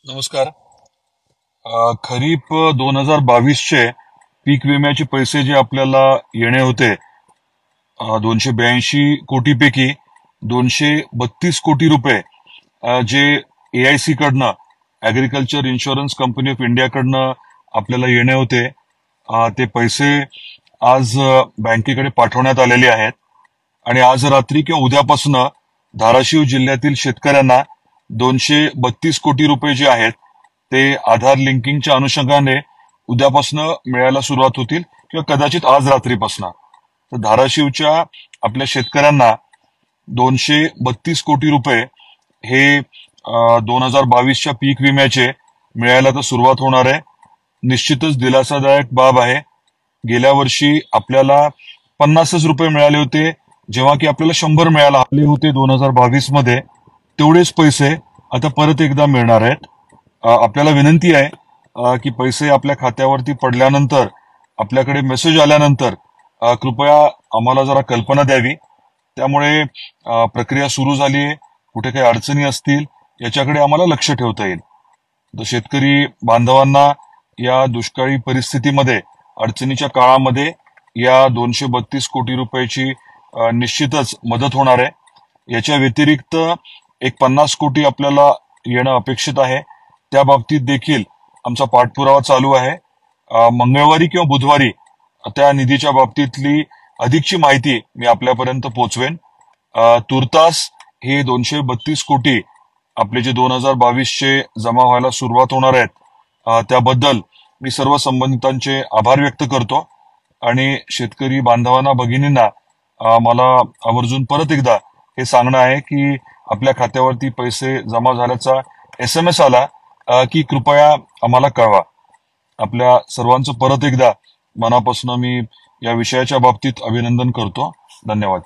नमस्कार. खरीप 2022चे पीक विम्याचे पैसे जे आपल्याला येणे होते 282 कोटीपैकी 232 कोटी रुपये जे AIC कडनं agriculture insurance company of India कडनं आपल्याला येणे होते ते पैसे आज बँकेकडे पाठवण्यात आलेले आहेत आणि आज रात्री किंवा उद्यापासून धाराशिव जिल्ह्यातील शेतकऱ्यांना 232 कोटी रुपये जे आहेत ते आधार लिंकिंगच्या अनुषंगाने उद्यापासून मिळायला सुरुवात होतील किंवा कदाचित आज रात्रीपासून. तर धाराशिवच्या आपल्या शेतकऱ्यांना 232 कोटी रुपये हे 2022च्या पीक विम्याचे मिळायला तर सुरुवात होणार आहे. निश्चितच दिलासादायक बाब आहे. गेल्या वर्षी आपल्याला 50 रुपये मिळाले होते, जेव्हा की आपल्याला 100 मिळायला आले होते 2022 मध्ये. तेवढेच पैसे आता परत एकदा मिळणार आहेत. आपल्याला विनंती आहे की पैसे आपल्या खात्यावरती पडल्यानंतर आपल्याकडे मेसेज आल्यानंतर कृपया आम्हाला जरा कल्पना द्यावी. त्यामुळे प्रक्रिया सुरू झाली आहे, कुठे काही अडचणी असतील याच्याकडे आम्हाला लक्ष ठेवता येईल. तर शेतकरी बांधवांना या दुष्काळी परिस्थितीमध्ये अडचणीच्या काळामध्ये या 232 कोटी रुपयाची निश्चितच मदत होणार आहे. याच्या व्यतिरिक्त एक 50 कोटी आपल्याला येणं अपेक्षित आहे. त्या बाबतीत देखील आमचा पाठपुरावा चालू आहे. मंगळवारी किंवा बुधवारी त्या निधीच्या बाबतीतली अधिकची माहिती मी आपल्यापर्यंत पोहोचवेन. तुर्तास हे 232 कोटी आपले जे 2022चे जमा व्हायला सुरुवात होणार आहेत त्याबद्दल मी सर्व संबंधितांचे आभार व्यक्त करतो आणि शेतकरी बांधवांना भगिनींना मला आवर्जून परत एकदा हे सांगणं आहे की आपल्या खात्यावरती पैसे जमा झाल्याचा SMS आला की कृपया आम्हाला कळवा. आपल्या सर्वांचं परत एकदा मनापासून मी या विषयाच्या बाबतीत अभिनंदन करतो. धन्यवाद.